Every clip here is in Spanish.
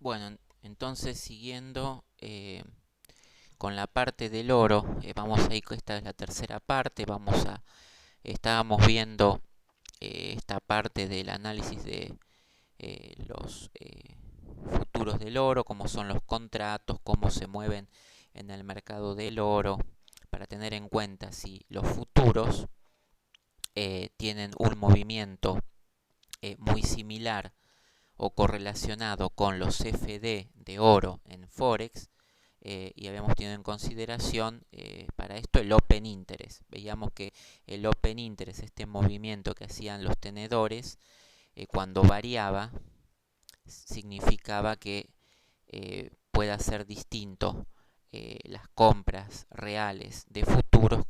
Bueno, entonces siguiendo con la parte del oro, vamos a ir, esta es la tercera parte, estábamos viendo esta parte del análisis de los futuros del oro, cómo son los contratos, cómo se mueven en el mercado del oro, para tener en cuenta si los futuros tienen un movimiento muy similar o correlacionado con los CFD de oro en Forex, y habíamos tenido en consideración para esto el Open Interest. Veíamos que el Open Interest, este movimiento que hacían los tenedores, cuando variaba, significaba que pueda ser distinto las compras reales de futuros,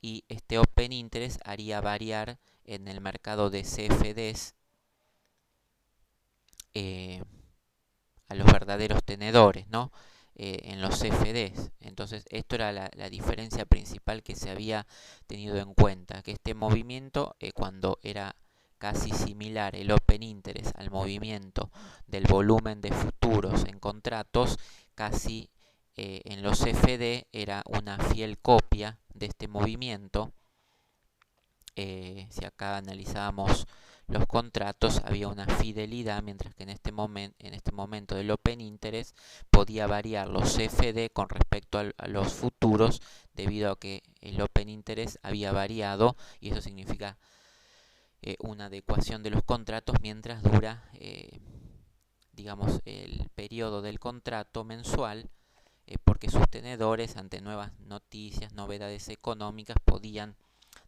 y este Open Interest haría variar en el mercado de CFDs eh, a los verdaderos tenedores, ¿no? En los CFDs. Entonces, esto era la diferencia principal que se había tenido en cuenta, que este movimiento, cuando era casi similar el Open Interest al movimiento del volumen de futuros en contratos, casi en los CFD era una fiel copia de este movimiento. Si acá analizábamos los contratos, había una fidelidad, mientras que en este momento del Open Interest podía variar los CFD con respecto a los futuros, debido a que el Open Interest había variado, y eso significa una adecuación de los contratos mientras dura, digamos, el periodo del contrato mensual, porque sus tenedores, ante nuevas noticias, novedades económicas, podían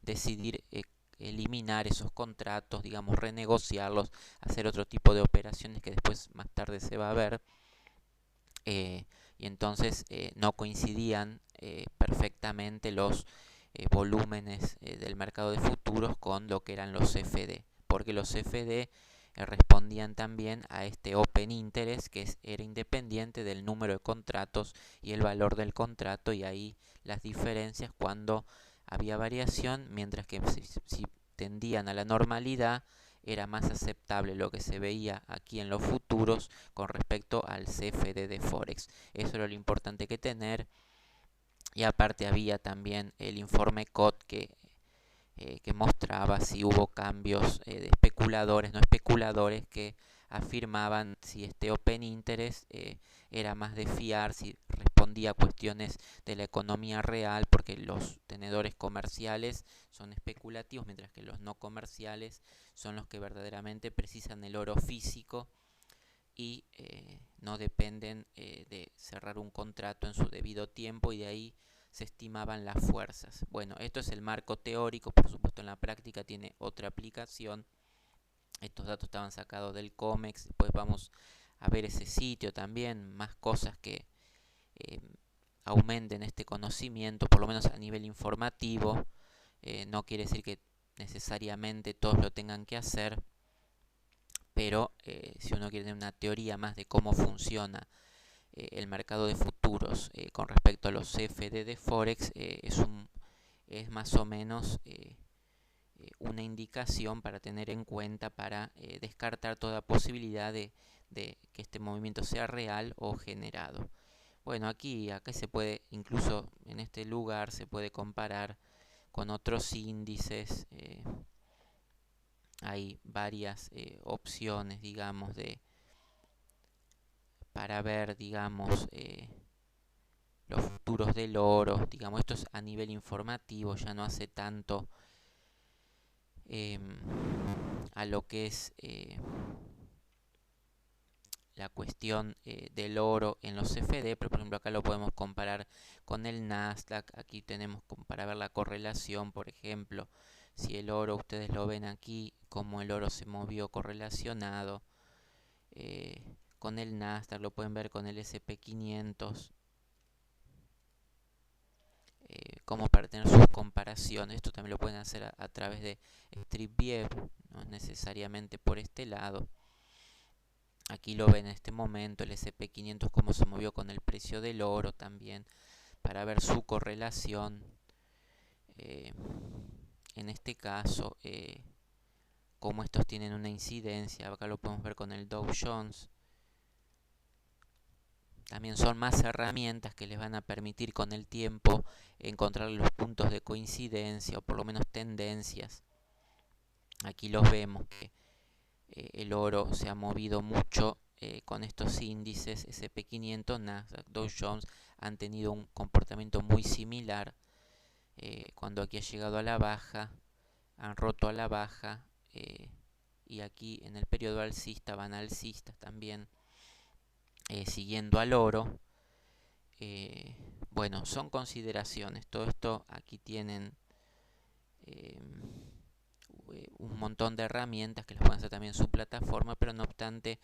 decidir eliminar esos contratos, digamos, renegociarlos, hacer otro tipo de operaciones que después más tarde se va a ver, eh, y entonces no coincidían perfectamente los volúmenes del mercado de futuros con lo que eran los CFD, porque los CFD respondían también a este Open Interest, que era independiente del número de contratos y el valor del contrato, y ahí las diferencias cuando había variación, mientras que si tendían a la normalidad, era más aceptable lo que se veía aquí en los futuros con respecto al CFD de Forex. Eso era lo importante que tener. Y aparte había también el informe COT que mostraba si hubo cambios de especuladores, no especuladores, que afirmaban si este Open Interest era más de fiar, si respondía a cuestiones de la economía real, porque los tenedores comerciales son especulativos, mientras que los no comerciales son los que verdaderamente precisan el oro físico, y no dependen de cerrar un contrato en su debido tiempo, y de ahí se estimaban las fuerzas. Bueno, esto es el marco teórico, por supuesto en la práctica tiene otra aplicación. Estos datos estaban sacados del COMEX, después vamos a ver ese sitio también, más cosas que eh, aumenten este conocimiento, por lo menos a nivel informativo. No quiere decir que necesariamente todos lo tengan que hacer, pero si uno quiere tener una teoría más de cómo funciona el mercado de futuros con respecto a los CFD de Forex, es más o menos una indicación para tener en cuenta, para descartar toda posibilidad de que este movimiento sea real o generado. Bueno, acá se puede, incluso en este lugar, se puede comparar con otros índices. Hay varias opciones, digamos, para ver, digamos, los futuros del oro. Digamos, esto es a nivel informativo, ya no hace tanto eh, a lo que es la cuestión del oro en los CFD, pero por ejemplo acá lo podemos comparar con el Nasdaq. Aquí tenemos para ver la correlación, por ejemplo, si el oro, ustedes lo ven aquí, como el oro se movió correlacionado con el Nasdaq, lo pueden ver con el SP 500, como para tener sus comparaciones. Esto también lo pueden hacer a través de StripView, no es necesariamente por este lado. Aquí lo ven en este momento, el SP 500 cómo se movió con el precio del oro también, para ver su correlación. Eh, en este caso, cómo estos tienen una incidencia. Acá lo podemos ver con el Dow Jones. también son más herramientas que les van a permitir con el tiempo encontrar los puntos de coincidencia o por lo menos tendencias. Aquí los vemos que el oro se ha movido mucho con estos índices, S&P 500, Nasdaq, Dow Jones han tenido un comportamiento muy similar. Cuando aquí ha llegado a la baja, han roto a la baja, y aquí en el periodo alcista van alcistas también, siguiendo al oro. Bueno, son consideraciones. Todo esto aquí tienen un montón de herramientas que les pueden hacer también su plataforma, pero no obstante,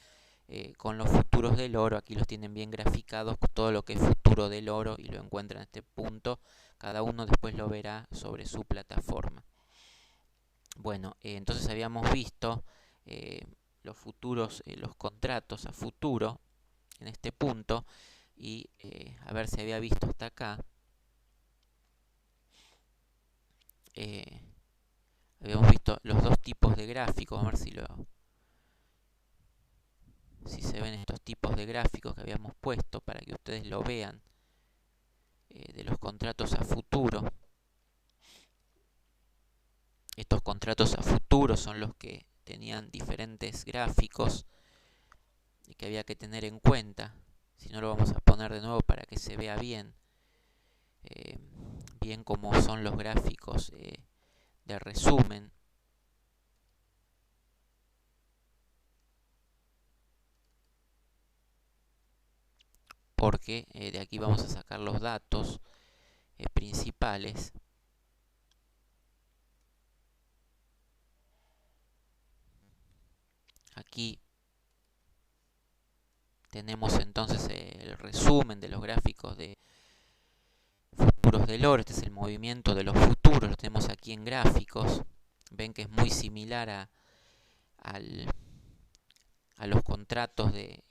con los futuros del oro, aquí los tienen bien graficados, todo lo que es futuro del oro, y lo encuentran en este punto. Cada uno después lo verá sobre su plataforma. Bueno, entonces habíamos visto los futuros, los contratos a futuro en este punto, y a ver si había visto hasta acá. Habíamos visto los dos tipos de gráficos, a ver si se ven estos tipos de gráficos que habíamos puesto para que ustedes lo vean, de los contratos a futuro. Estos contratos a futuro son los que tenían diferentes gráficos y que había que tener en cuenta. Si no, lo vamos a poner de nuevo para que se vea bien, bien como son los gráficos de resumen. Porque de aquí vamos a sacar los datos principales. Aquí tenemos entonces el resumen de los gráficos de futuros del oro. Este es el movimiento de los futuros, lo tenemos aquí en gráficos. Ven que es muy similar a los contratos de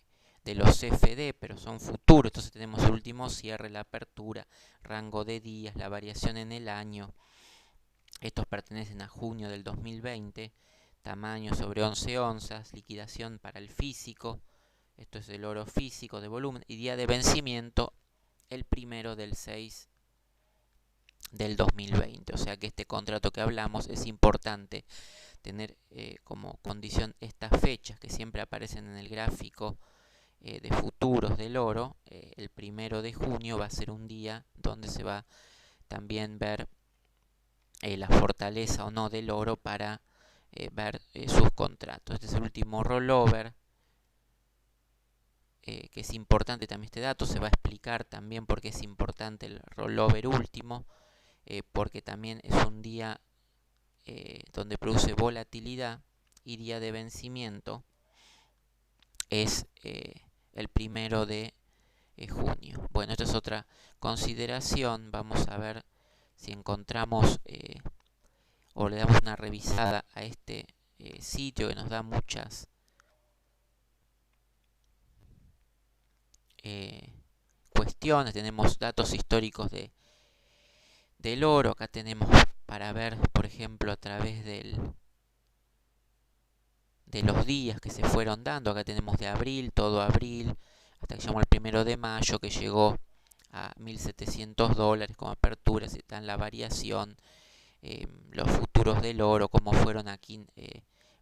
los CFD, pero son futuros. Entonces tenemos el último cierre, la apertura, rango de días, la variación en el año. Estos pertenecen a junio del 2020, tamaño sobre 11 onzas, liquidación para el físico, esto es el oro físico de volumen, y día de vencimiento el 1/6 del 2020. O sea que este contrato que hablamos es importante tener como condición estas fechas que siempre aparecen en el gráfico de futuros del oro. El 1 de junio va a ser un día donde se va también ver la fortaleza o no del oro para ver sus contratos. Este es el último rollover, que es importante también este dato. Se va a explicar también por qué es importante el rollover último, porque también es un día donde produce volatilidad, y día de vencimiento es el 1 de junio. Bueno, esta es otra consideración. Vamos a ver si encontramos o le damos una revisada a este sitio que nos da muchas cuestiones. Tenemos datos históricos del oro. Acá tenemos para ver, por ejemplo, a través de los días que se fueron dando. Acá tenemos de abril, todo abril, hasta que llegamos al 1 de mayo, que llegó a $1.700 como apertura. Se está en la variación, los futuros del oro, cómo fueron aquí,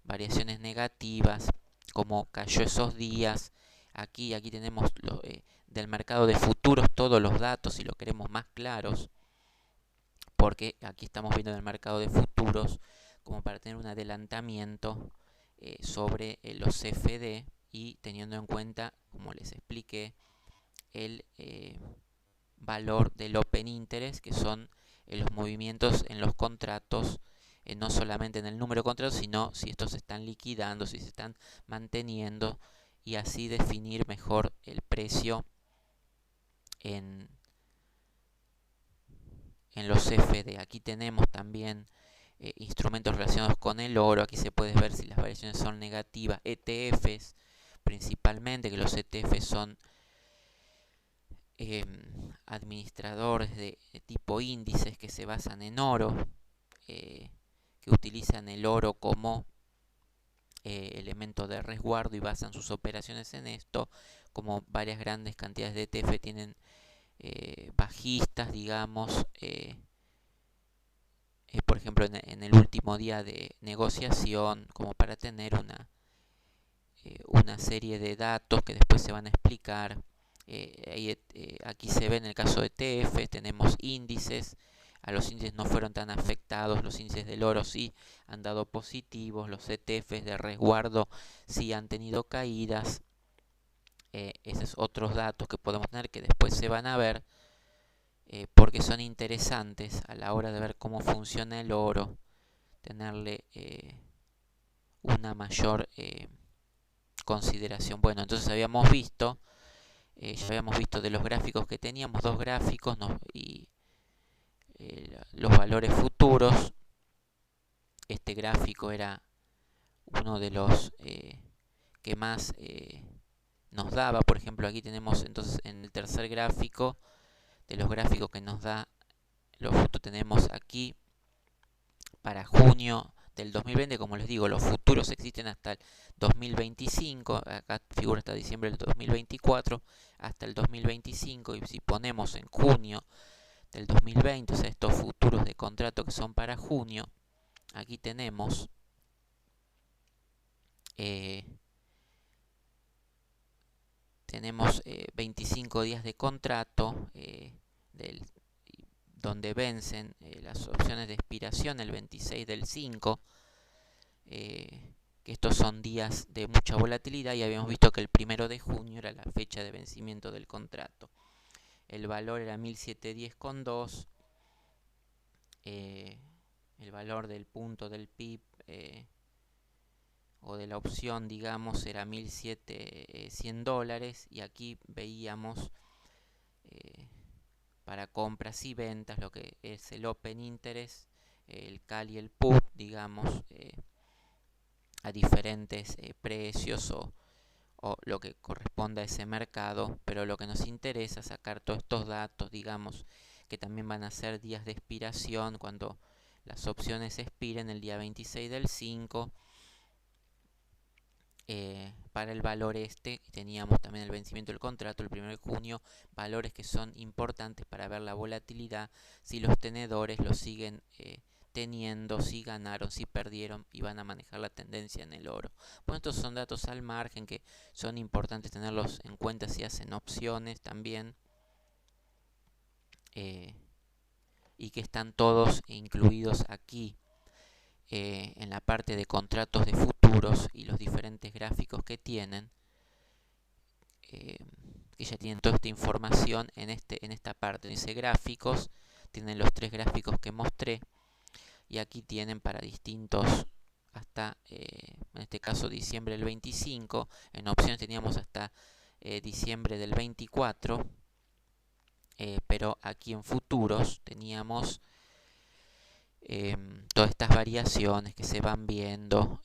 variaciones negativas, cómo cayó esos días. Aquí tenemos del mercado de futuros todos los datos, si lo queremos más claros, porque aquí estamos viendo en el mercado de futuros como para tener un adelantamiento sobre los CFD, y teniendo en cuenta, como les expliqué, el valor del Open Interest, que son los movimientos en los contratos, no solamente en el número de contratos, sino si estos se están liquidando, si se están manteniendo, y así definir mejor el precio en los CFD. Aquí tenemos también instrumentos relacionados con el oro. Aquí se puede ver si las variaciones son negativas. ETFs principalmente, que los ETFs son administradores de tipo índices que se basan en oro, que utilizan el oro como elemento de resguardo y basan sus operaciones en esto, como varias grandes cantidades de ETF tienen bajistas, digamos, por ejemplo en el último día de negociación, como para tener una serie de datos que después se van a explicar. Aquí se ve en el caso de ETF, tenemos índices. A los índices no fueron tan afectados, los índices del oro sí han dado positivos, los ETFs de resguardo sí han tenido caídas. Esos otros datos que podemos tener que después se van a ver, porque son interesantes a la hora de ver cómo funciona el oro, tenerle una mayor consideración. Bueno, entonces habíamos visto, ya habíamos visto de los gráficos que teníamos, dos gráficos y los valores futuros. Este gráfico era uno de los que más nos daba. Por ejemplo, aquí tenemos entonces en el tercer gráfico, de los gráficos que nos da los futuros, tenemos aquí para junio del 2020, como les digo, los futuros existen hasta el 2025, acá figura hasta diciembre del 2024, hasta el 2025, y si ponemos en junio del 2020, o sea, estos futuros de contrato que son para junio, aquí tenemos tenemos 25 días de contrato donde vencen las opciones de expiración el 26 del 5, que estos son días de mucha volatilidad, y habíamos visto que el 1 de junio era la fecha de vencimiento del contrato. El valor era 1710,2, el valor del punto del PIB o de la opción, digamos, era $1.100, y aquí veíamos para compras y ventas lo que es el open interest, el call y el put, digamos, a diferentes precios o lo que corresponda a ese mercado, pero lo que nos interesa es sacar todos estos datos, digamos, que también van a ser días de expiración cuando las opciones expiren el día 26 del 5. Para el valor teníamos también el vencimiento del contrato el 1 de junio, valores que son importantes para ver la volatilidad, si los tenedores lo siguen teniendo, si ganaron, si perdieron, y van a manejar la tendencia en el oro. Bueno, estos son datos al margen que son importantes tenerlos en cuenta si hacen opciones también, y que están todos incluidos aquí en la parte de contratos de futuros y los diferentes gráficos que tienen, que ya tienen toda esta información en esta parte. Dice gráficos, tienen los tres gráficos que mostré, y aquí tienen para distintos hasta, en este caso, diciembre del 25. En opciones teníamos hasta diciembre del 24, pero aquí en futuros teníamos todas estas variaciones que se van viendo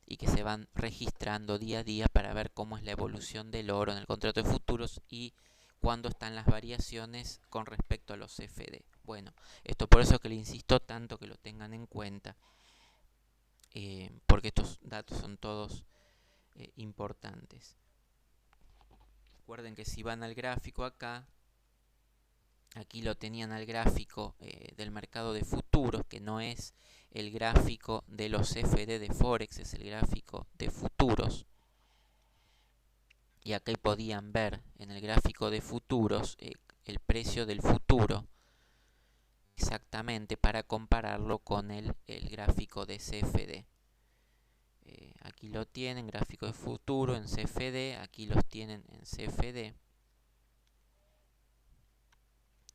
y que se van registrando día a día para ver cómo es la evolución del oro en el contrato de futuros y cuándo están las variaciones con respecto a los CFD. Bueno, esto por eso que le insisto tanto que lo tengan en cuenta, porque estos datos son todos importantes. Recuerden que si van al gráfico acá, aquí lo tenían al gráfico del mercado de futuros, que no es el gráfico de los CFD de Forex, es el gráfico de futuros. Y acá podían ver en el gráfico de futuros el precio del futuro exactamente para compararlo con el gráfico de CFD. Aquí lo tienen, gráfico de futuro en CFD, aquí los tienen en CFD.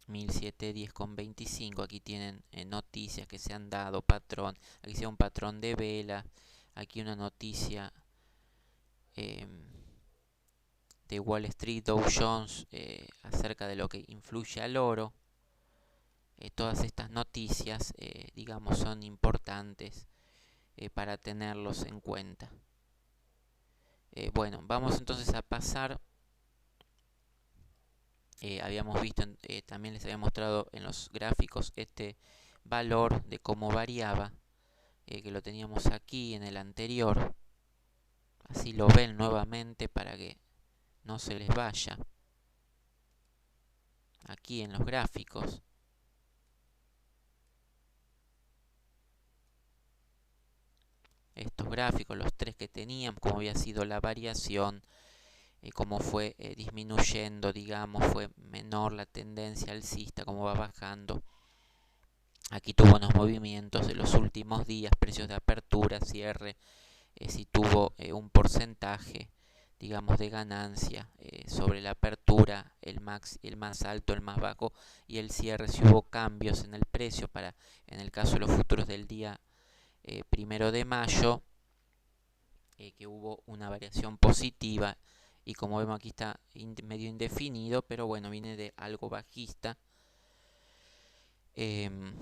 1710,25. Aquí tienen noticias que se han dado, patrón. Aquí sea un patrón de vela. Aquí una noticia de Wall Street, Dow Jones, acerca de lo que influye al oro. Todas estas noticias, digamos, son importantes para tenerlos en cuenta. Bueno, vamos entonces a pasar. Habíamos visto, también les había mostrado en los gráficos este valor de cómo variaba, que lo teníamos aquí en el anterior. Así lo ven nuevamente para que no se les vaya. Aquí en los gráficos. Estos gráficos, los tres que teníamos, cómo había sido la variación, cómo fue disminuyendo, digamos, fue menor la tendencia alcista, cómo va bajando. Aquí tuvo unos movimientos de los últimos días, precios de apertura, cierre, si tuvo un porcentaje, digamos, de ganancia sobre la apertura, el más alto, el más bajo, y el cierre, si hubo cambios en el precio, en el caso de los futuros del día 1 de mayo, que hubo una variación positiva, y como vemos aquí está medio indefinido, pero bueno, viene de algo bajista en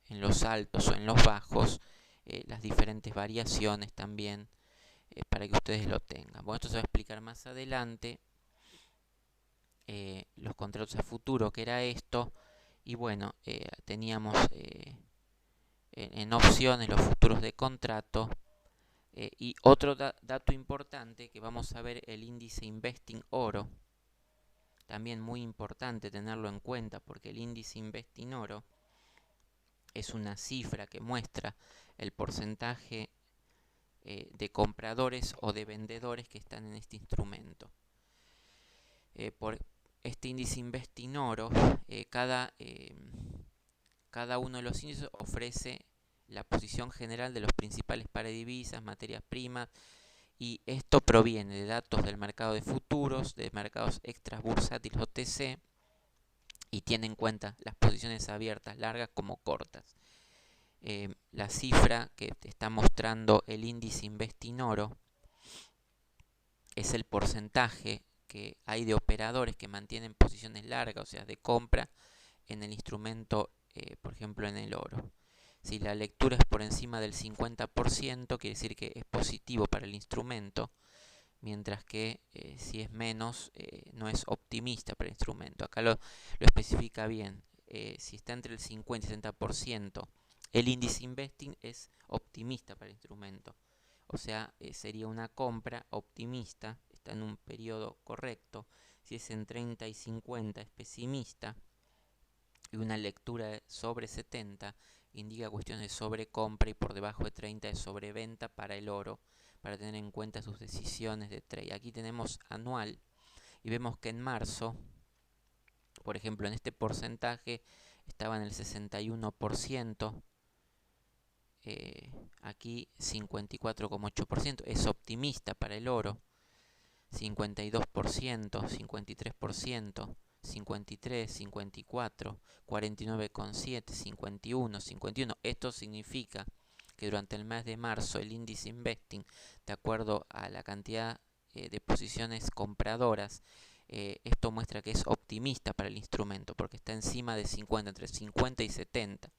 los altos o en los bajos, las diferentes variaciones también, para que ustedes lo tengan. Bueno, esto se va a explicar más adelante, los contratos a futuro, que era esto, y bueno, teníamos en opciones los futuros de contrato, y otro dato importante que vamos a ver, el índice Investing Oro, también muy importante tenerlo en cuenta, porque el índice Investing Oro es una cifra que muestra el porcentaje de compradores o de vendedores que están en este instrumento. Por este índice Investing Oro, cada uno de los índices ofrece la posición general de los principales pares de divisas, materias primas, y esto proviene de datos del mercado de futuros, de mercados extras bursátiles OTC, y tiene en cuenta las posiciones abiertas, largas como cortas. La cifra que te está mostrando el índice Investing Oro es el porcentaje que hay de operadores que mantienen posiciones largas, o sea, de compra en el instrumento, por ejemplo en el oro. Si la lectura es por encima del 50%, quiere decir que es positivo para el instrumento, mientras que si es menos, no es optimista para el instrumento. Acá lo especifica bien. Si está entre el 50 y 60%, el índice Investing es optimista para el instrumento. O sea, sería una compra optimista, está en un periodo correcto. Si es en 30 y 50 es pesimista, y una lectura sobre 70 indica cuestiones de sobrecompra, y por debajo de 30 es sobreventa para el oro, para tener en cuenta sus decisiones de trade. Aquí tenemos anual y vemos que en marzo, por ejemplo, en este porcentaje estaba en el 61%, aquí 54,8%, es optimista para el oro, 52%, 53%, 53, 54, 49,7, 51, 51. Esto significa que durante el mes de marzo el índice Investing, de acuerdo a la cantidad de posiciones compradoras, esto muestra que es optimista para el instrumento, porque está encima de 50, entre 50 y 70.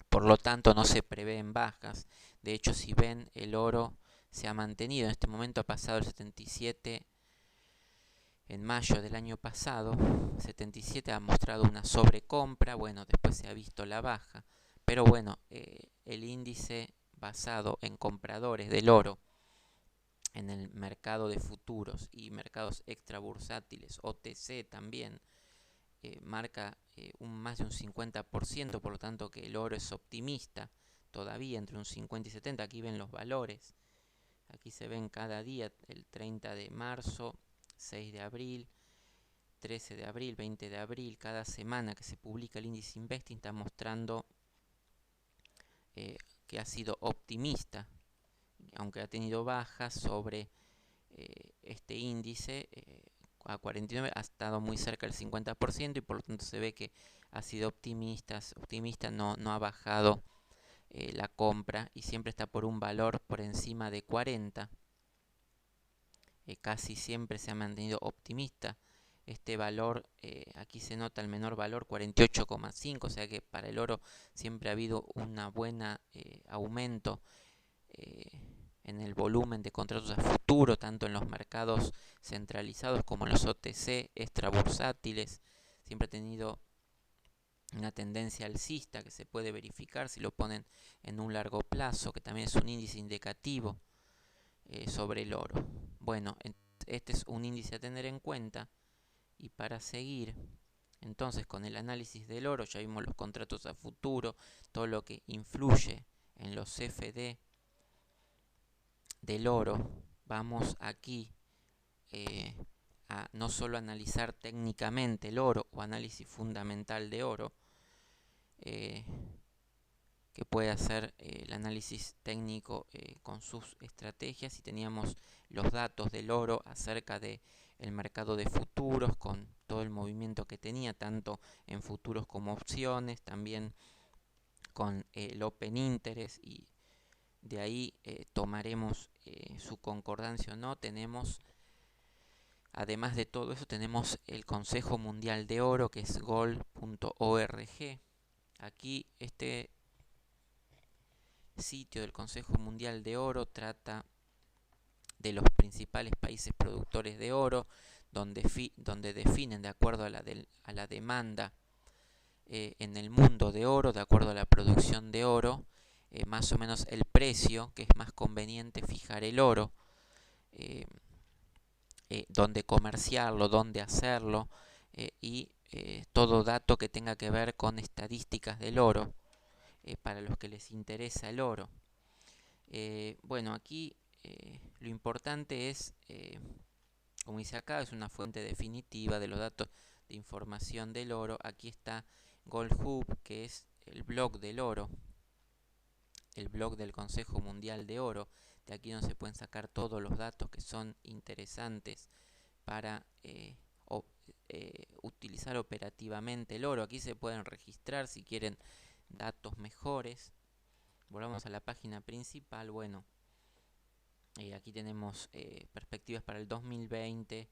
Por lo tanto, no se prevén bajas. De hecho, si ven, el oro se ha mantenido. En este momento ha pasado el 77 en mayo del año pasado. 77 ha mostrado una sobrecompra. Bueno, después se ha visto la baja. Pero bueno, el índice basado en compradores del oro en el mercado de futuros y mercados extrabursátiles, OTC también, marca más de un 50%, por lo tanto que el oro es optimista todavía, entre un 50 y 70. Aquí ven los valores, aquí se ven cada día, el 30 de marzo, 6 de abril, 13 de abril, 20 de abril, cada semana que se publica el índice Investing está mostrando que ha sido optimista, aunque ha tenido bajas sobre este índice. A 49 ha estado muy cerca del 50%, y por lo tanto se ve que ha sido optimista, no ha bajado la compra, y siempre está por un valor por encima de 40. Casi siempre se ha mantenido optimista. Este valor, aquí se nota el menor valor, 48,5, o sea que para el oro siempre ha habido una buena aumento en el volumen de contratos a futuro, tanto en los mercados centralizados como en los OTC extrabursátiles. Siempre ha tenido una tendencia alcista que se puede verificar si lo ponen en un largo plazo, que también es un índice indicativo. sobre el oro. Bueno, este es un índice a tener en cuenta. Y para seguir, entonces, con el análisis del oro, ya vimos los contratos a futuro, todo lo que influye en los CFD del oro. Vamos aquí a no solo analizar técnicamente el oro o análisis fundamental de oro, que puede hacer el análisis técnico con sus estrategias, y teníamos los datos del oro acerca de el mercado de futuros con todo el movimiento que tenía tanto en futuros como opciones, también con el Open Interest, y de ahí tomaremos su concordancia o no. Tenemos, además de todo eso, tenemos el Consejo Mundial de Oro, que es gold.org. Aquí este sitio del Consejo Mundial de Oro trata de los principales países productores de oro, donde definen de acuerdo a la demanda en el mundo de oro, de acuerdo a la producción de oro, más o menos el precio que es más conveniente fijar el oro, dónde comerciarlo, dónde hacerlo, y todo dato que tenga que ver con estadísticas del oro, para los que les interesa el oro. Bueno, aquí lo importante es, como dice acá, es una fuente definitiva de los datos de información del oro. Aquí está Goldhub, que es el blog del oro, el blog del Consejo Mundial de Oro. De aquí no se pueden sacar todos los datos que son interesantes para utilizar operativamente el oro. Aquí se pueden registrar si quieren datos mejores. Volvamos a la página principal. Bueno, aquí tenemos perspectivas para el 2020,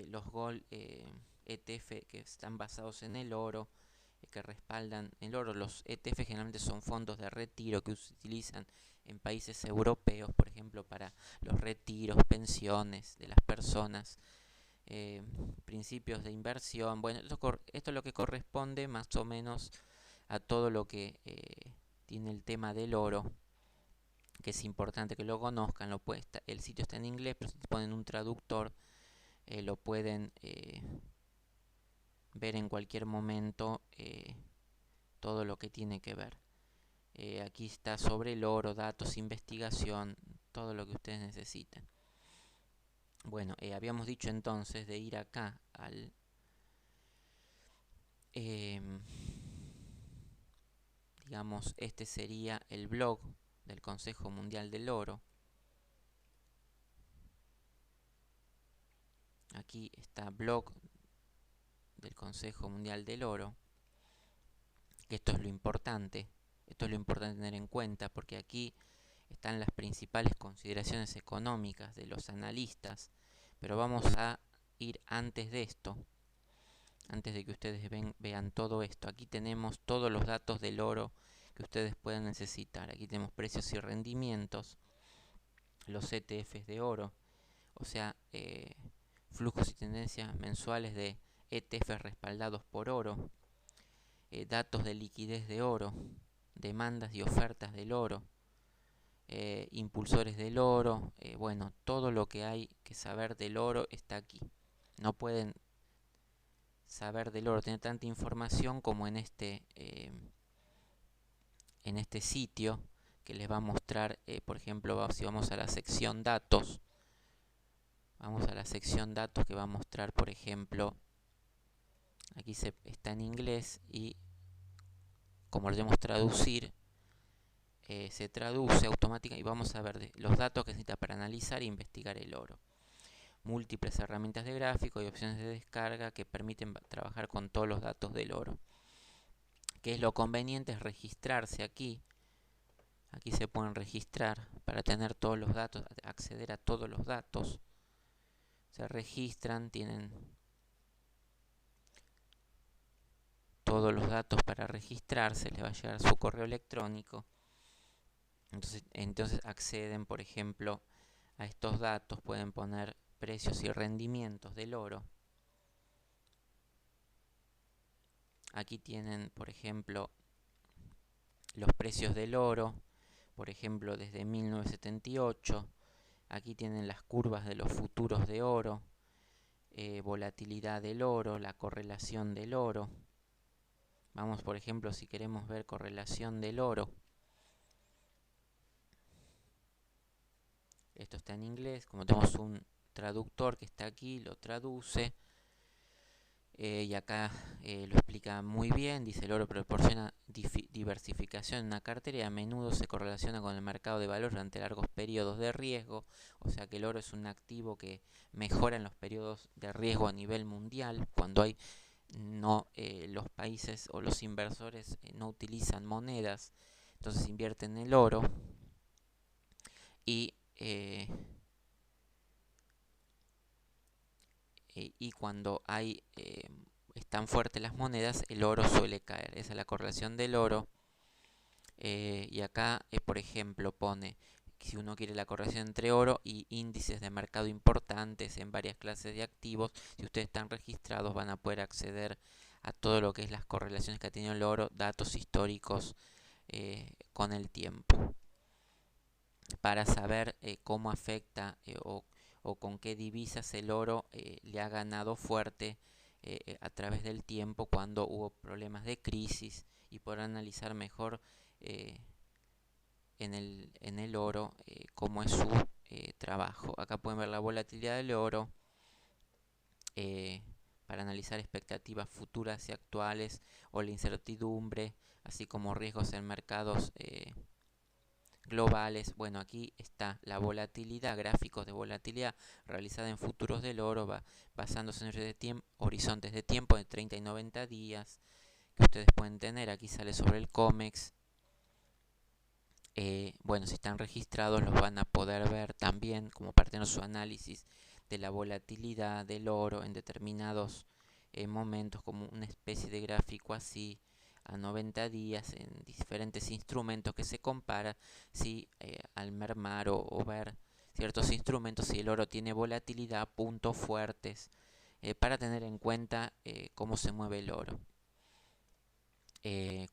los Gold ETF que están basados en el oro, que respaldan el oro. Los ETF generalmente son fondos de retiro que se utilizan en países europeos, por ejemplo, para los retiros, pensiones de las personas, principios de inversión. Bueno, esto es lo que corresponde más o menos a todo lo que tiene el tema del oro, que es importante que lo conozcan. El sitio está en inglés, pero si ponen un traductor, lo pueden ver en cualquier momento, todo lo que tiene que ver. Aquí está sobre el oro, datos, investigación, todo lo que ustedes necesitan. Bueno, habíamos dicho entonces de ir acá al digamos, este sería el blog del Consejo Mundial del Oro. Aquí está blog del Consejo Mundial del Oro, que esto es lo importante tener en cuenta, porque aquí están las principales consideraciones económicas de los analistas. Pero vamos a ir antes de esto, antes de que ustedes vean todo esto. Aquí tenemos todos los datos del oro que ustedes pueden necesitar. Aquí tenemos precios y rendimientos, los ETFs de oro, o sea, flujos y tendencias mensuales de ETFs respaldados por oro, datos de liquidez de oro, demandas y ofertas del oro, impulsores del oro. Bueno, todo lo que hay que saber del oro está aquí. No pueden saber del oro, tener tanta información como en este sitio, que les va a mostrar, por ejemplo, si vamos a la sección datos, que va a mostrar, por ejemplo, aquí está en inglés, y como lo debemos traducir, se traduce automáticamente, y vamos a ver los datos que se necesita para analizar e investigar el oro. Múltiples herramientas de gráfico y opciones de descarga que permiten trabajar con todos los datos del oro. ¿Qué es lo conveniente? Es registrarse aquí. Aquí se pueden registrar para tener todos los datos, acceder a todos los datos. Se registran, tienen todos los datos para registrarse, les va a llegar su correo electrónico. Entonces acceden, por ejemplo, a estos datos. Pueden poner precios y rendimientos del oro. Aquí tienen, por ejemplo, los precios del oro, por ejemplo, desde 1978, Aquí tienen las curvas de los futuros de oro, volatilidad del oro, la correlación del oro. Vamos, por ejemplo, si queremos ver correlación del oro. Esto está en inglés, como tenemos un traductor que está aquí, lo traduce. Y acá lo explica muy bien, dice: el oro proporciona diversificación en una cartera y a menudo se correlaciona con el mercado de valores durante largos periodos de riesgo. O sea que el oro es un activo que mejora en los periodos de riesgo a nivel mundial, cuando hay los países o los inversores no utilizan monedas, entonces invierten en el oro. Y cuando están fuertes las monedas, el oro suele caer. Esa es la correlación del oro. Y acá, por ejemplo, pone que si uno quiere la correlación entre oro y índices de mercado importantes en varias clases de activos, si ustedes están registrados van a poder acceder a todo lo que es las correlaciones que ha tenido el oro, datos históricos con el tiempo, para saber cómo afecta o con qué divisas el oro le ha ganado fuerte a través del tiempo cuando hubo problemas de crisis, y poder analizar mejor eh, en el oro cómo es su trabajo. Acá pueden ver la volatilidad del oro eh, para analizar expectativas futuras y actuales o la incertidumbre, así como riesgos en mercados globales. Bueno, aquí está la volatilidad, gráficos de volatilidad realizada en futuros del oro, basándose en horizontes de tiempo de 30 y 90 días que ustedes pueden tener. Aquí sale sobre el COMEX. Bueno, si están registrados los van a poder ver también como parte de su análisis de la volatilidad del oro en determinados momentos, como una especie de gráfico así a 90 días en diferentes instrumentos que se compara si al mermar o ver ciertos instrumentos, si el oro tiene volatilidad, puntos fuertes, para tener en cuenta cómo se mueve el oro.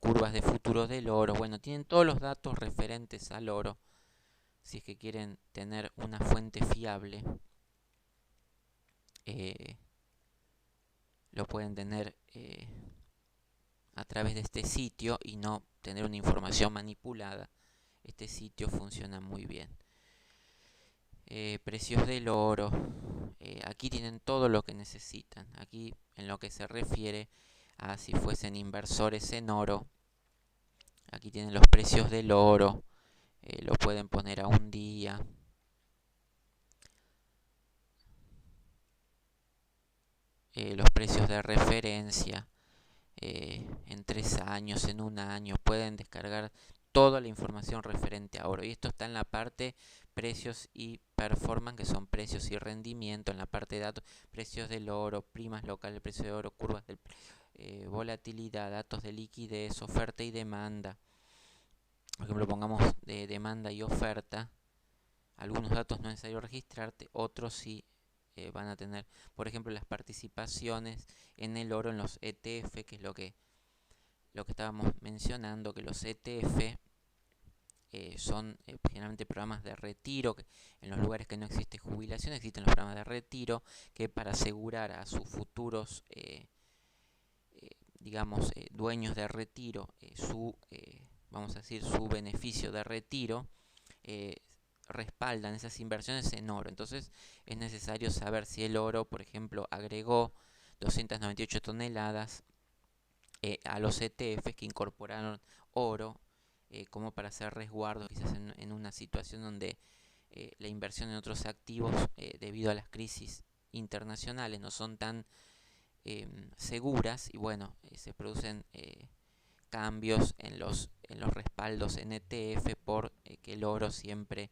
Curvas de futuros del oro. Bueno, tienen todos los datos referentes al oro. Si es que quieren tener una fuente fiable, eh, lo pueden tener a través de este sitio y no tener una información manipulada. Este sitio funciona muy bien. Precios del oro. Aquí tienen todo lo que necesitan. Aquí, en lo que se refiere a si fuesen inversores en oro, aquí tienen los precios del oro. Lo pueden poner a un día. Los precios de referencia en 3 años, en un año. Pueden descargar toda la información referente a oro. Y esto está en la parte precios y performance, que son precios y rendimiento. En la parte de datos, precios del oro, primas locales, precio de oro, curvas de volatilidad, datos de liquidez, oferta y demanda. Por ejemplo, pongamos de demanda y oferta. Algunos datos no es necesario registrarte, otros sí van a tener, por ejemplo, las participaciones en el oro en los ETF, que es lo que estábamos mencionando, que los ETF son generalmente programas de retiro, que en los lugares que no existe jubilación existen los programas de retiro, que para asegurar a sus futuros digamos dueños de retiro vamos a decir su beneficio de retiro, respaldan esas inversiones en oro. Entonces es necesario saber si el oro, por ejemplo, agregó 298 toneladas a los ETFs que incorporaron oro como para hacer resguardo quizás en una situación donde la inversión en otros activos debido a las crisis internacionales no son tan seguras, y bueno, se producen cambios en los respaldos en ETF por que el oro siempre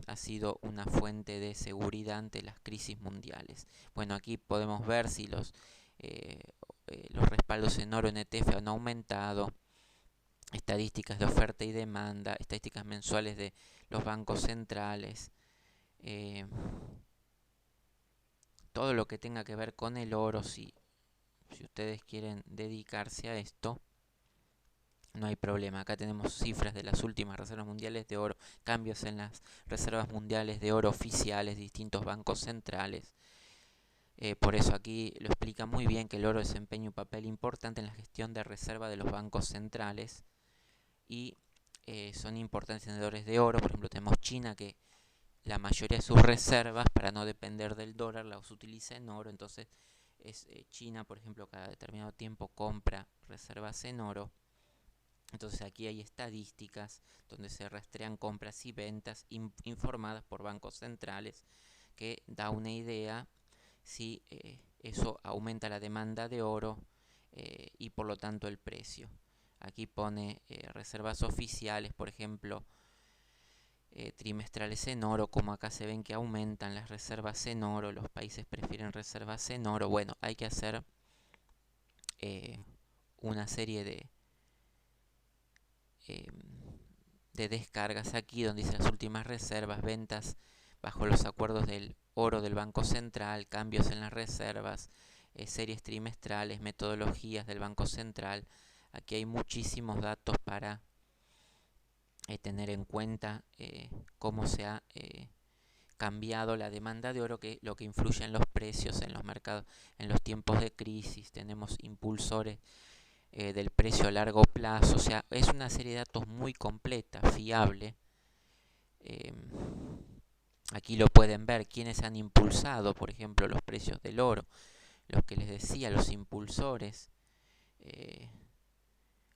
ha sido una fuente de seguridad ante las crisis mundiales. Bueno, aquí podemos ver si los respaldos en oro en ETF han aumentado, estadísticas de oferta y demanda, estadísticas mensuales de los bancos centrales, todo lo que tenga que ver con el oro. Si ustedes quieren dedicarse a esto, no hay problema. Acá tenemos cifras de las últimas reservas mundiales de oro, cambios en las reservas mundiales de oro oficiales de distintos bancos centrales. Por eso aquí lo explica muy bien que el oro desempeña un papel importante en la gestión de reserva de los bancos centrales y son importantes tenedores de oro. Por ejemplo, tenemos China, que la mayoría de sus reservas, para no depender del dólar, las utiliza en oro. Entonces China, por ejemplo, cada determinado tiempo compra reservas en oro. Entonces aquí hay estadísticas donde se rastrean compras y ventas informadas por bancos centrales, que da una idea si eso aumenta la demanda de oro y por lo tanto el precio. Aquí pone reservas oficiales, por ejemplo, trimestrales en oro, como acá se ven que aumentan las reservas en oro, los países prefieren reservas en oro. Bueno, hay que hacer una serie de descargas aquí donde dice las últimas reservas, ventas bajo los acuerdos del oro del Banco Central, cambios en las reservas, series trimestrales, metodologías del Banco Central. Aquí hay muchísimos datos para tener en cuenta cómo se ha cambiado la demanda de oro, que lo que influye en los precios en los mercados en los tiempos de crisis. Tenemos impulsores del precio a largo plazo. O sea, es una serie de datos muy completa, fiable. Aquí lo pueden ver quienes han impulsado, por ejemplo, los precios del oro. Los que les decía, los impulsores,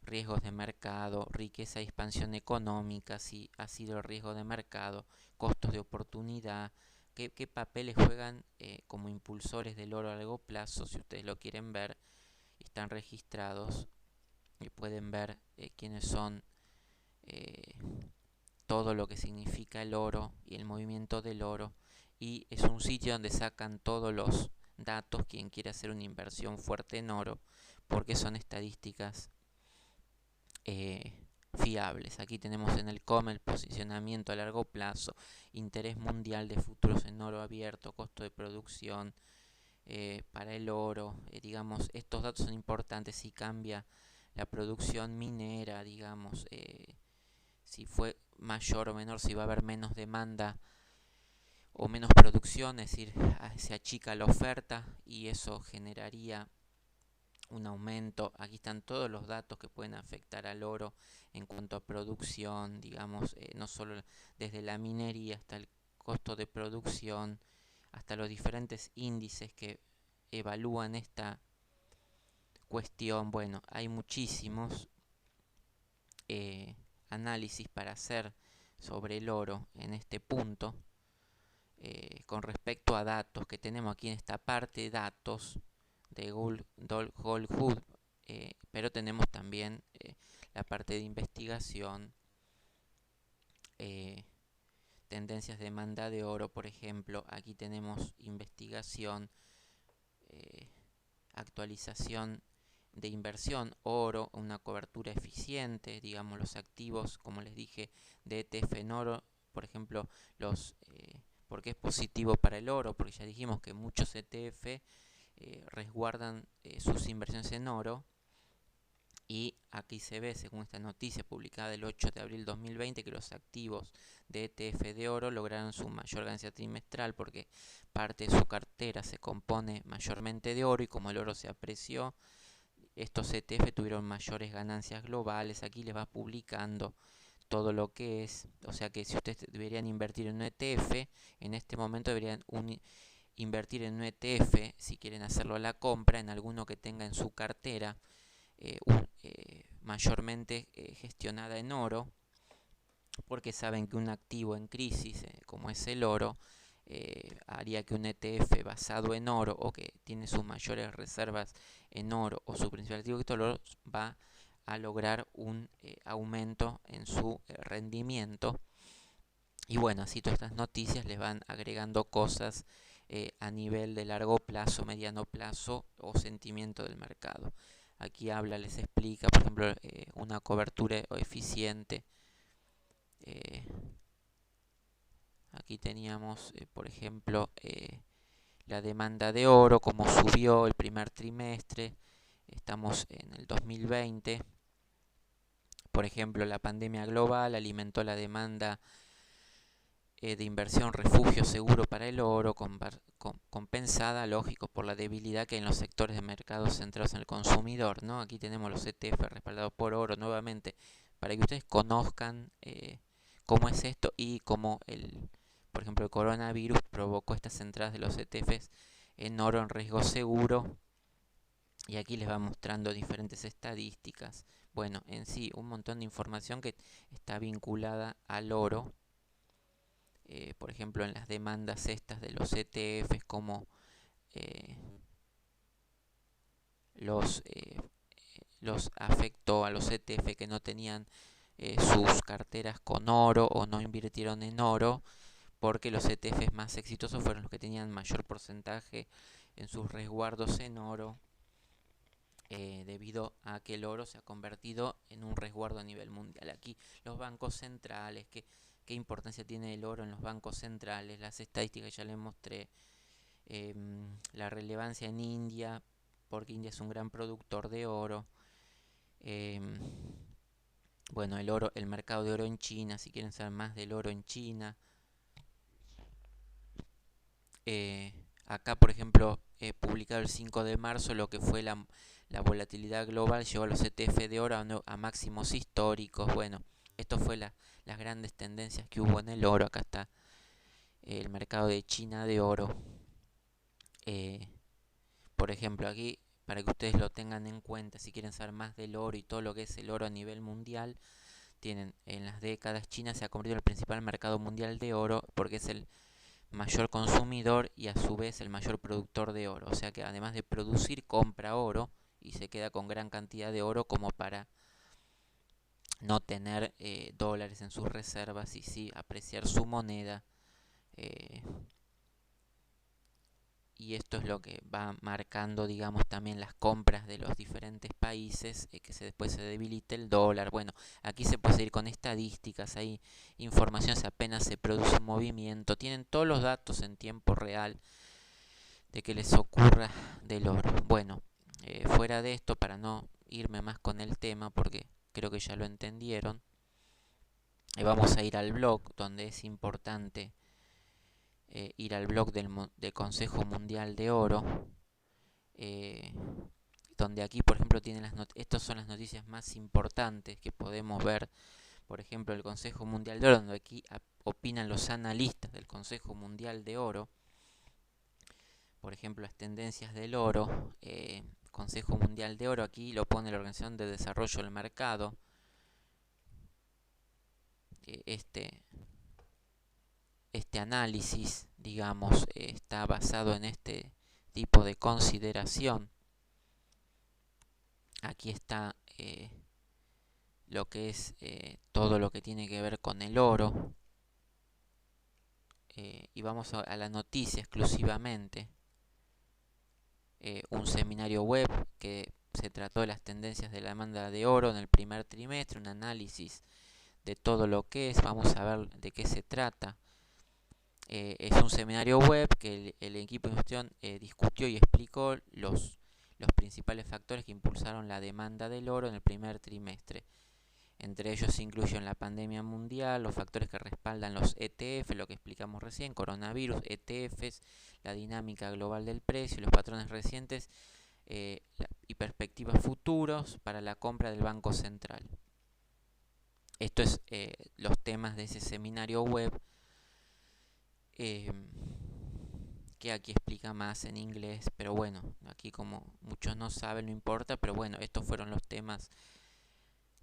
riesgos de mercado, riqueza y expansión económica, si ha sido el riesgo de mercado, costos de oportunidad, qué papeles juegan como impulsores del oro a largo plazo. Si ustedes lo quieren ver, están registrados y pueden ver quiénes son, todo lo que significa el oro y el movimiento del oro. Y es un sitio donde sacan todos los datos quien quiere hacer una inversión fuerte en oro, porque son estadísticas fiables. Aquí tenemos en el COME el posicionamiento a largo plazo, interés mundial de futuros en oro abierto, costo de producción para el oro. Digamos, estos datos son importantes si cambia la producción minera, digamos, si fue mayor o menor, si va a haber menos demanda o menos producción, es decir, se achica la oferta y eso generaría un aumento. Aquí están todos los datos que pueden afectar al oro en cuanto a producción, digamos, no solo desde la minería hasta el costo de producción, hasta los diferentes índices que evalúan esta cuestión. Bueno, hay muchísimos análisis para hacer sobre el oro en este punto. Con respecto a datos que tenemos aquí en esta parte, datos de Goldhood, pero tenemos también la parte de investigación, tendencias de demanda de oro, por ejemplo. Aquí tenemos investigación, actualización de inversión, oro, una cobertura eficiente, digamos los activos, como les dije, de ETF en oro, por ejemplo, ¿por qué es positivo para el oro? Porque ya dijimos que muchos ETF resguardan sus inversiones en oro. Y aquí se ve, según esta noticia publicada el 8 de abril de 2020, que los activos de ETF de oro lograron su mayor ganancia trimestral porque parte de su cartera se compone mayormente de oro, y como el oro se apreció, estos ETF tuvieron mayores ganancias globales. Aquí les va publicando todo lo que es, o sea que si ustedes deberían invertir en un ETF, en este momento deberían invertir en un ETF, si quieren hacerlo a la compra, en alguno que tenga en su cartera mayormente gestionada en oro, porque saben que un activo en crisis, como es el oro, haría que un ETF basado en oro, o que tiene sus mayores reservas en oro, o su principal activo que es el oro, va a lograr un aumento en su rendimiento. Y bueno, así todas estas noticias les van agregando cosas a nivel de largo plazo, mediano plazo o sentimiento del mercado. Aquí habla, les explica, por ejemplo, una cobertura eficiente. Aquí teníamos, por ejemplo, la demanda de oro, cómo subió el primer trimestre. Estamos en el 2020. Por ejemplo, la pandemia global alimentó la demanda de inversión refugio seguro para el oro, compensada, lógico, por la debilidad que hay en los sectores de mercados centrados en el consumidor, ¿no? Aquí tenemos los ETF respaldados por oro nuevamente, para que ustedes conozcan cómo es esto y cómo por ejemplo, el coronavirus provocó estas entradas de los ETFs en oro en riesgo seguro. Y aquí les va mostrando diferentes estadísticas. Bueno, en sí, un montón de información que está vinculada al oro. Por ejemplo, en las demandas estas de los ETFs, como eh, los, eh, los afectó a los ETF que no tenían sus carteras con oro o no invirtieron en oro, porque los ETFs más exitosos fueron los que tenían mayor porcentaje en sus resguardos en oro, debido a que el oro se ha convertido en un resguardo a nivel mundial. Aquí los bancos centrales, qué importancia tiene el oro en los bancos centrales, las estadísticas ya les mostré, la relevancia en India, porque India es un gran productor de oro. Bueno, el mercado de oro en China, si quieren saber más del oro en China. Acá, por ejemplo, publicado el 5 de marzo, lo que fue la volatilidad global llevó a los ETF de oro a máximos históricos. Bueno, esto fue las grandes tendencias que hubo en el oro. Acá está el mercado de China de oro. Por ejemplo, aquí, para que ustedes lo tengan en cuenta, si quieren saber más del oro y todo lo que es el oro a nivel mundial, tienen en las décadas China se ha convertido en el principal mercado mundial de oro, porque es el mayor consumidor y a su vez el mayor productor de oro. O sea que además de producir, compra oro y se queda con gran cantidad de oro como para no tener dólares en sus reservas y sí apreciar su moneda. eh, y esto es lo que va marcando, digamos, también las compras de los diferentes países, después se debilite el dólar. Bueno, aquí se puede seguir con estadísticas, hay información, si apenas se produce un movimiento, tienen todos los datos en tiempo real de que les ocurra del oro. Bueno, fuera de esto, para no irme más con el tema, porque creo que ya lo entendieron, vamos a ir al blog, donde es importante ir al blog del Consejo Mundial de Oro, eh, donde aquí, por ejemplo, tienen estas son las noticias más importantes que podemos ver. Por ejemplo, el Consejo Mundial de Oro, donde aquí opinan los analistas del Consejo Mundial de Oro. Por ejemplo, las tendencias del oro, Consejo Mundial de Oro, aquí lo pone la Organización de Desarrollo del Mercado. Este análisis, digamos, está basado en este tipo de consideración. Aquí está lo que es todo lo que tiene que ver con el oro. Y vamos a la noticia exclusivamente. Un seminario web que se trató de las tendencias de la demanda de oro en el primer trimestre, un análisis de todo lo que es, vamos a ver de qué se trata. Es un seminario web que el equipo de gestión discutió y explicó los principales factores que impulsaron la demanda del oro en el primer trimestre. Entre ellos se incluyen la pandemia mundial, los factores que respaldan los ETF, lo que explicamos recién, coronavirus, ETFs, la dinámica global del precio, los patrones recientes y perspectivas futuros para la compra del Banco Central. Esto es los temas de ese seminario web, que aquí explica más en inglés, pero bueno, aquí como muchos no saben, no importa, pero bueno, estos fueron los temas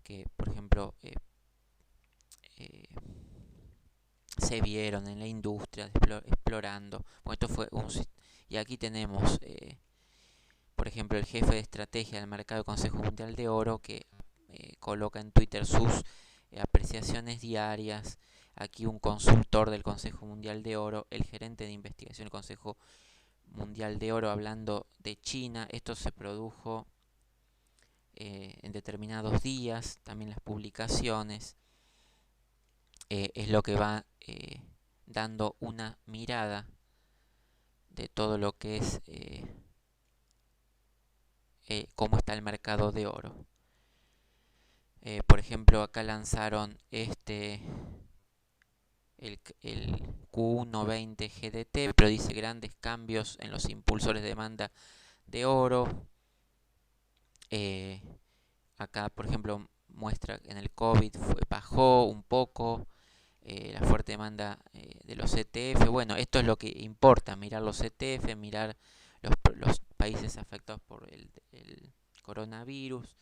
que, por ejemplo, eh, se vieron en la industria explorando. Bueno, esto fue y aquí tenemos, por ejemplo, el jefe de estrategia del mercado del Consejo Mundial de Oro, que coloca en Twitter sus apreciaciones diarias. Aquí un consultor del Consejo Mundial de Oro, el gerente de investigación del Consejo Mundial de Oro, hablando de China. Esto se produjo en determinados días. También las publicaciones es lo que va dando una mirada de todo lo que es cómo está el mercado de oro. Por ejemplo, acá lanzaron el Q120 GDT, pero dice grandes cambios en los impulsores de demanda de oro. Eh, Acá, por ejemplo, muestra que en el COVID bajó un poco la fuerte demanda de los ETF. Bueno, esto es lo que importa, mirar los ETF, mirar los países afectados por el coronavirus,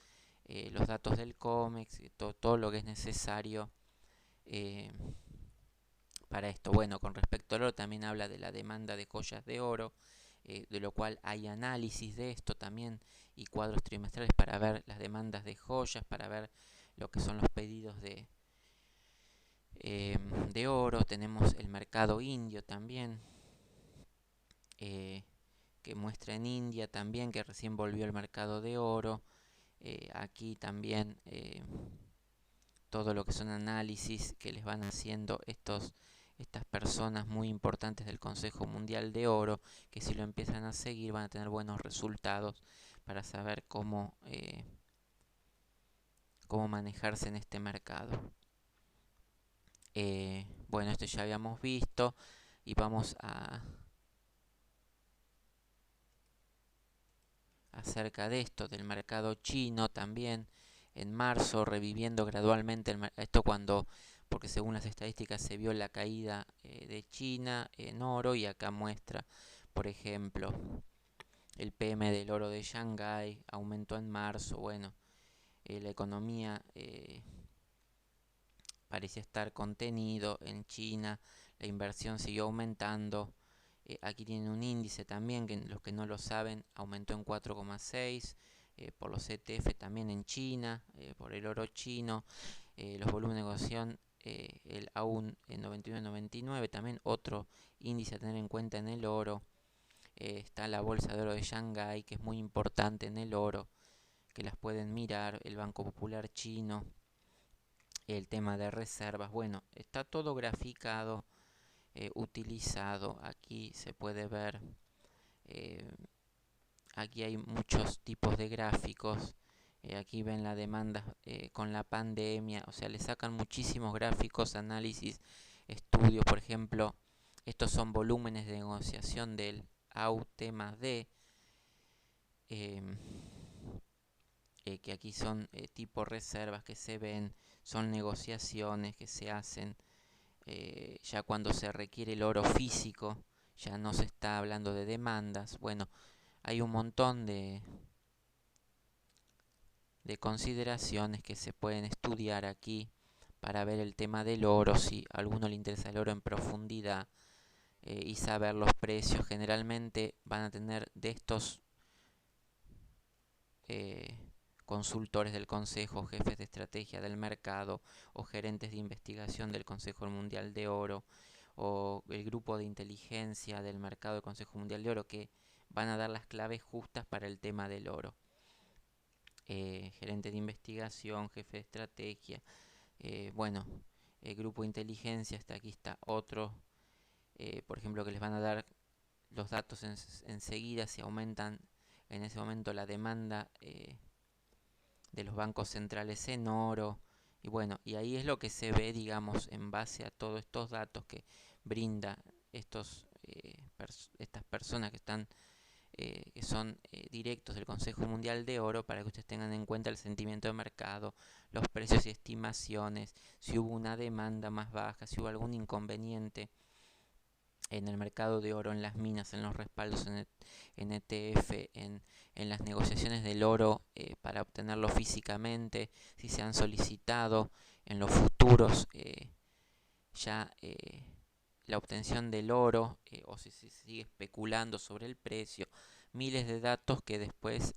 los datos del COMEX, todo lo que es necesario eh, para esto. Bueno, con respecto al oro también habla de la demanda de joyas de oro, de lo cual hay análisis de esto también y cuadros trimestrales para ver las demandas de joyas, para ver lo que son los pedidos de oro. Tenemos el mercado indio también, eh, que muestra en India también que recién volvió el mercado de oro. Aquí también todo lo que son análisis que les van haciendo estas personas muy importantes del Consejo Mundial de Oro, que si lo empiezan a seguir van a tener buenos resultados para saber cómo manejarse en este mercado. Bueno, esto ya habíamos visto y vamos a acerca de esto, del mercado chino también, en marzo, reviviendo gradualmente esto porque según las estadísticas se vio la caída de China en oro y acá muestra, por ejemplo, el PM del oro de Shanghái aumentó en marzo. Bueno, la economía parecía estar contenido en China, la inversión siguió aumentando. Aquí tienen un índice también, que los que no lo saben, aumentó en 4,6 por los ETF también en China, por el oro chino, los volúmenes de negociación, el AUN en 99 también otro índice a tener en cuenta en el oro. Está la bolsa de oro de Shanghái, que es muy importante en el oro, que las pueden mirar, el Banco Popular chino, el tema de reservas. Bueno, está todo graficado, utilizado. Aquí se puede ver, eh, aquí hay muchos tipos de gráficos. Aquí ven la demanda con la pandemia, o sea, le sacan muchísimos gráficos, análisis, estudios. Por ejemplo, estos son volúmenes de negociación del AUT más D, eh, que aquí son tipo reservas que se ven, son negociaciones que se hacen ya cuando se requiere el oro físico, ya no se está hablando de demandas. Bueno, hay un montón de consideraciones que se pueden estudiar aquí para ver el tema del oro, si a alguno le interesa el oro en profundidad y saber los precios. Generalmente van a tener de estos eh, consultores del Consejo, jefes de estrategia del mercado o gerentes de investigación del Consejo Mundial de Oro o el grupo de inteligencia del mercado del Consejo Mundial de Oro, que van a dar las claves justas para el tema del oro. Gerente de investigación, jefe de estrategia, bueno, el grupo de inteligencia, hasta aquí está otro, por ejemplo, que les van a dar los datos enseguida si aumentan en ese momento la demanda de los bancos centrales en oro. Y bueno, y ahí es lo que se ve, digamos, en base a todos estos datos que brinda estas personas que son directos del Consejo Mundial de Oro, para que ustedes tengan en cuenta el sentimiento de mercado, los precios y estimaciones, si hubo una demanda más baja, si hubo algún inconveniente en el mercado de oro, en las minas, en los respaldos en ETF, en las negociaciones del oro para obtenerlo físicamente, si se han solicitado en los futuros ya la obtención del oro o si se sigue especulando sobre el precio. Miles de datos que después,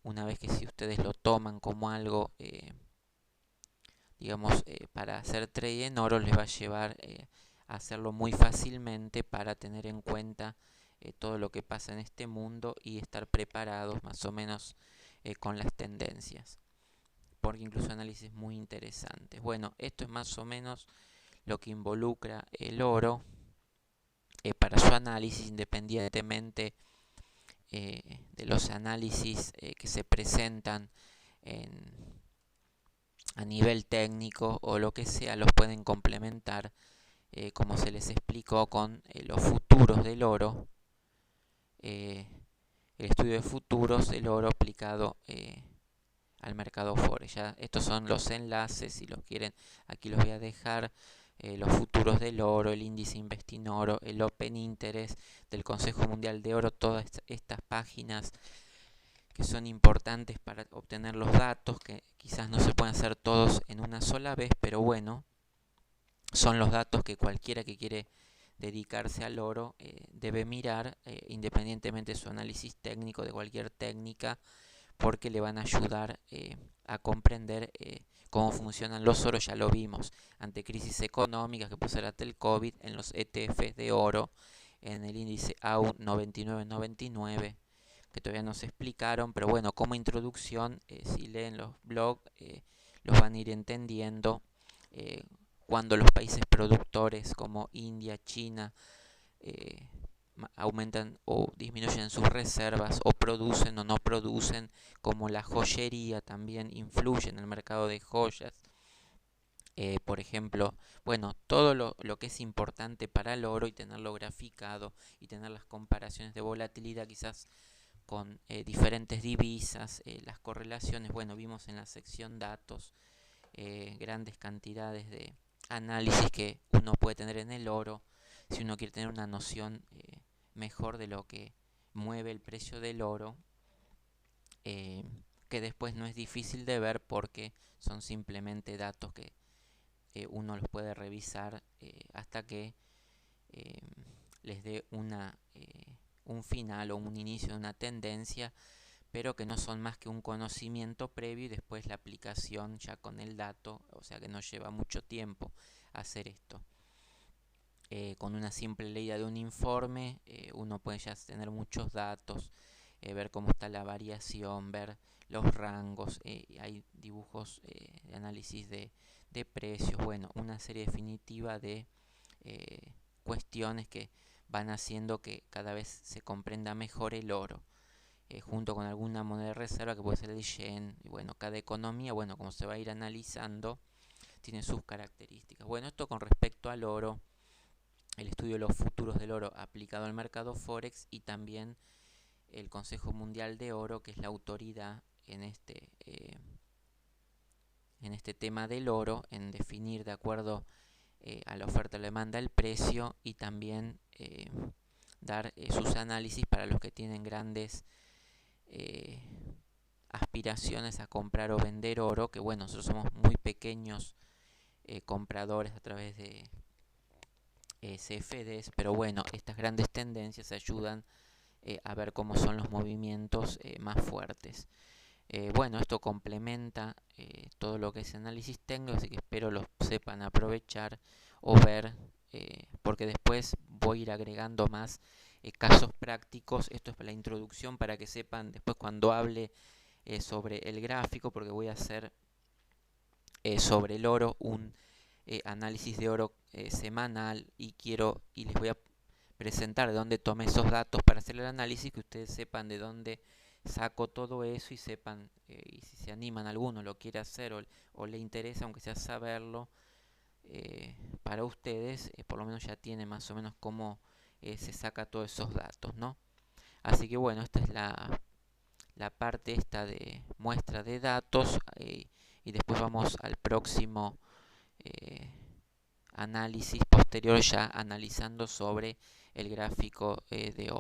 una vez que si ustedes lo toman como algo, digamos, para hacer trade en oro, les va a llevar a hacerlo muy fácilmente para tener en cuenta todo lo que pasa en este mundo y estar preparados más o menos con las tendencias, porque incluso análisis muy interesantes. Bueno, esto es más o menos lo que involucra el oro para su análisis, independientemente de los análisis que se presentan en, a nivel técnico o lo que sea, los pueden complementar, como se les explicó, con los futuros del oro, eh, el estudio de futuros del oro aplicado al mercado Forex. Ya estos son los enlaces, si los quieren, aquí los voy a dejar. Los futuros del oro, el índice Investinoro, el Open Interest del Consejo Mundial de Oro, todas estas páginas que son importantes para obtener los datos, que quizás no se pueden hacer todos en una sola vez, pero bueno, son los datos que cualquiera que quiere dedicarse al oro debe mirar, independientemente de su análisis técnico, de cualquier técnica, porque le van a ayudar a comprender cómo funcionan los oros. Ya lo vimos ante crisis económicas que puede ser hasta el COVID, en los ETFs de oro, en el índice AU 9999, que todavía no se explicaron, pero bueno, como introducción, si leen los blogs, los van a ir entendiendo. Cuando los países productores como India, China, eh, aumentan o disminuyen sus reservas, o producen o no producen, como la joyería también influye en el mercado de joyas. Por ejemplo, bueno, todo lo que es importante para el oro, y tenerlo graficado y tener las comparaciones de volatilidad quizás con diferentes divisas, las correlaciones, bueno, vimos en la sección datos grandes cantidades de análisis que uno puede tener en el oro, si uno quiere tener una noción mejor de lo que mueve el precio del oro, eh, que después no es difícil de ver porque son simplemente datos que uno los puede revisar hasta que eh, les dé un final o un inicio de una tendencia, pero que no son más que un conocimiento previo y después la aplicación ya con el dato, o sea que no lleva mucho tiempo hacer esto. Con una simple leída de un informe uno puede ya tener muchos datos, ver cómo está la variación, ver los rangos, hay dibujos de análisis de precios, bueno, una serie definitiva de cuestiones que van haciendo que cada vez se comprenda mejor el oro, junto con alguna moneda de reserva que puede ser el yen. Y bueno, cada economía, bueno, como se va a ir analizando, tiene sus características. Bueno, esto con respecto al oro, el estudio de los futuros del oro aplicado al mercado Forex, y también el Consejo Mundial de Oro, que es la autoridad en este tema del oro, en definir de acuerdo a la oferta, la demanda, el precio, y también dar sus análisis para los que tienen grandes eh, aspiraciones a comprar o vender oro, que bueno, nosotros somos muy pequeños compradores a través de CFDs, pero bueno, estas grandes tendencias ayudan a ver cómo son los movimientos más fuertes. Bueno, esto complementa todo lo que es análisis técnico, así que espero lo sepan aprovechar o ver, porque después voy a ir agregando más casos prácticos. Esto es para la introducción, para que sepan después cuando hable sobre el gráfico, porque voy a hacer sobre el oro un análisis de oro semanal, y les voy a presentar de dónde tomé esos datos para hacer el análisis, que ustedes sepan de dónde saco todo eso, y sepan, y si se animan, alguno lo quiere hacer o le interesa, aunque sea saberlo, para ustedes, por lo menos ya tiene más o menos cómo se saca todos esos datos, ¿no? Así que bueno, esta es la parte esta de muestra de datos, y después vamos al próximo análisis posterior, ya analizando sobre el gráfico de oro.